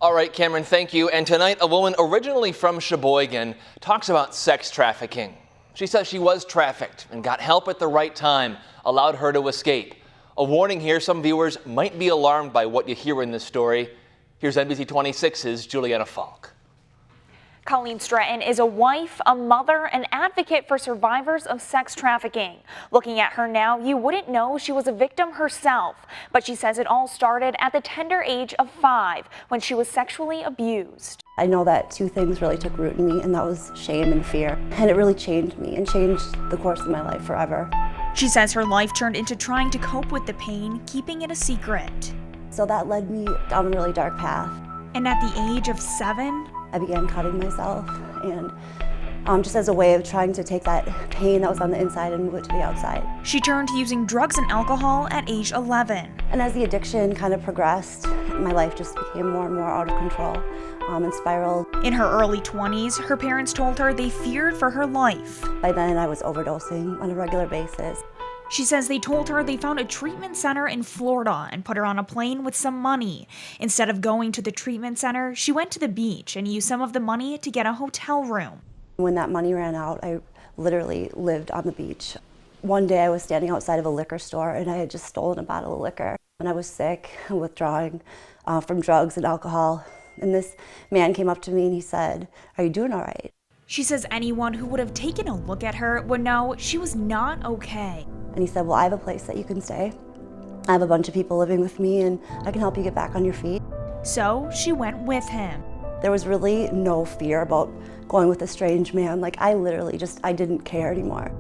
All right, Cameron, thank you. And tonight, a woman originally from Sheboygan talks about sex trafficking. She says she was trafficked and got help at the right time, allowed her to escape. A warning here, some viewers might be alarmed by what you hear in this story. Here's NBC 26's Juliana Falk. Colleen Stratton is a wife, a mother, an advocate for survivors of sex trafficking. Looking at her now, you wouldn't know she was a victim herself, but she says it all started at the tender age of 5 when she was sexually abused. I know that two things really took root in me, and that was shame and fear. And it really changed me and changed the course of my life forever. She says her life turned into trying to cope with the pain, keeping it a secret. So that led me down a really dark path. And at the age of 7, I began cutting myself, and just as a way of trying to take that pain that was on the inside and move it to the outside. She turned to using drugs and alcohol at age 11. And as the addiction kind of progressed, my life just became more and more out of control and spiraled. In her early 20s, her parents told her they feared for her life. By then, I was overdosing on a regular basis. She says they told her they found a treatment center in Florida and put her on a plane with some money. Instead of going to the treatment center, she went to the beach and used some of the money to get a hotel room. When that money ran out, I literally lived on the beach. One day I was standing outside of a liquor store and I had just stolen a bottle of liquor. And I was sick and withdrawing from drugs and alcohol. And this man came up to me and he said, "Are you doing all right?" She says anyone who would have taken a look at her would know she was not okay. And he said, "Well, I have a place that you can stay. I have a bunch of people living with me and I can help you get back on your feet." So she went with him. There was really no fear about going with a strange man. Like, I literally I didn't care anymore.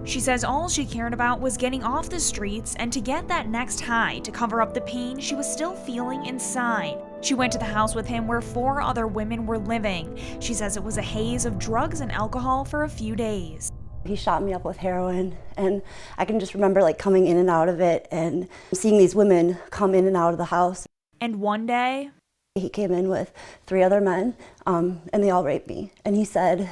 She says all she cared about was getting off the streets and to get that next high to cover up the pain she was still feeling inside. She went to the house with him where 4 other women were living. She says it was a haze of drugs and alcohol for a few days. He shot me up with heroin, and I can just remember coming in and out of it and seeing these women come in and out of the house. And one day, he came in with 3 other men, and they all raped me. And he said,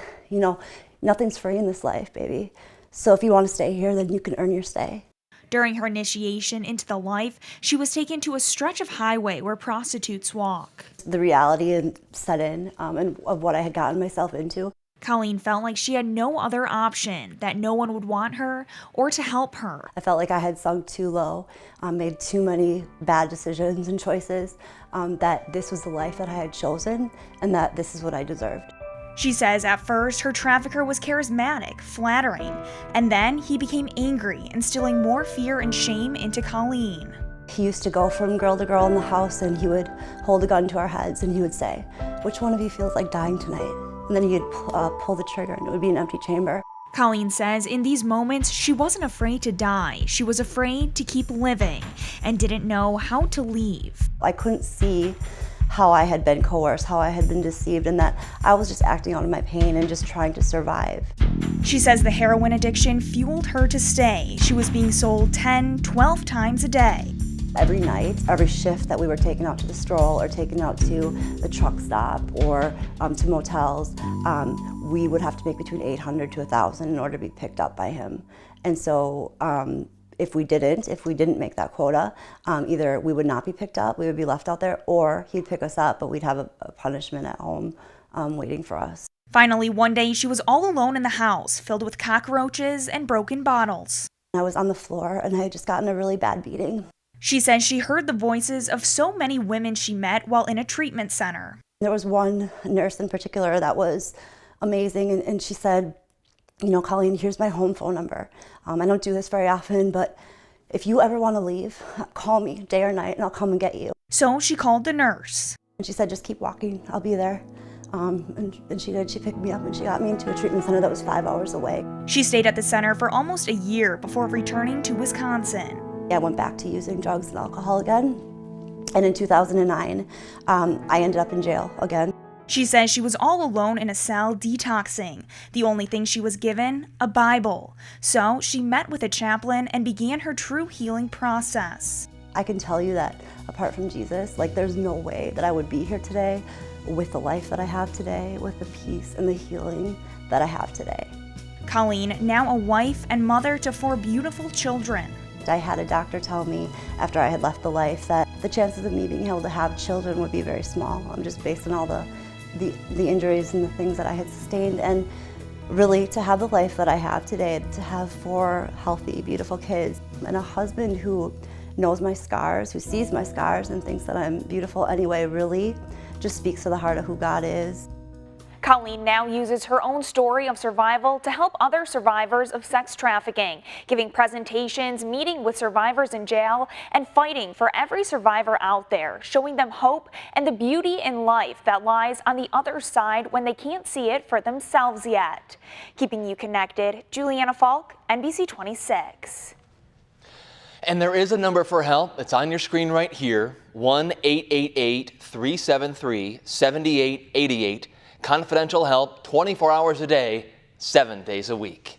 "Nothing's free in this life, baby. So if you want to stay here, then you can earn your stay." During her initiation into the life, she was taken to a stretch of highway where prostitutes walk. The reality set in and of what I had gotten myself into. Colleen felt like she had no other option, that no one would want her or to help her. I felt like I had sunk too low, made too many bad decisions and choices, that this was the life that I had chosen and that this is what I deserved. She says at first her trafficker was charismatic, flattering, and then he became angry, instilling more fear and shame into Colleen. He used to go from girl to girl in the house and he would hold a gun to our heads and he would say, "Which one of you feels like dying tonight?" And then he'd pull the trigger and it would be an empty chamber. Colleen says in these moments she wasn't afraid to die. She was afraid to keep living and didn't know how to leave. I couldn't see how I had been coerced, how I had been deceived, and that I was just acting out of my pain and just trying to survive. She says the heroin addiction fueled her to stay. She was being sold 10, 12 times a day. Every night, every shift that we were taken out to the stroll or taken out to the truck stop or to motels, we would have to make between $800 to $1,000 in order to be picked up by him. And so if we didn't make that quota, either we would not be picked up, we would be left out there, or he'd pick us up, but we'd have a punishment at home waiting for us. Finally, one day she was all alone in the house, filled with cockroaches and broken bottles. I was on the floor and I had just gotten a really bad beating. She says she heard the voices of so many women she met while in a treatment center. There was one nurse in particular that was amazing, and she said, "Colleen, here's my home phone number. I don't do this very often, but if you ever want to leave, call me day or night and I'll come and get you." So she called the nurse. And she said, "Just keep walking, I'll be there." And she did. She picked me up and she got me into a treatment center that was 5 hours away. She stayed at the center for almost a year before returning to Wisconsin. I went back to using drugs and alcohol again. And in 2009, I ended up in jail again. She says she was all alone in a cell detoxing. The only thing she was given, a Bible. So she met with a chaplain and began her true healing process. I can tell you that apart from Jesus, there's no way that I would be here today with the life that I have today, with the peace and the healing that I have today. Colleen, now a wife and mother to 4 beautiful children. I had a doctor tell me after I had left the life that the chances of me being able to have children would be very small. Just based on all the injuries and the things that I had sustained, and really to have the life that I have today, to have 4 healthy, beautiful kids, and a husband who knows my scars, who sees my scars and thinks that I'm beautiful anyway, really just speaks to the heart of who God is. Colleen now uses her own story of survival to help other survivors of sex trafficking, giving presentations, meeting with survivors in jail, and fighting for every survivor out there, showing them hope and the beauty in life that lies on the other side when they can't see it for themselves yet. Keeping you connected, Juliana Falk, NBC 26. And there is a number for help. It's on your screen right here, 1-888-373-7888. Confidential help 24 hours a day, 7 days a week.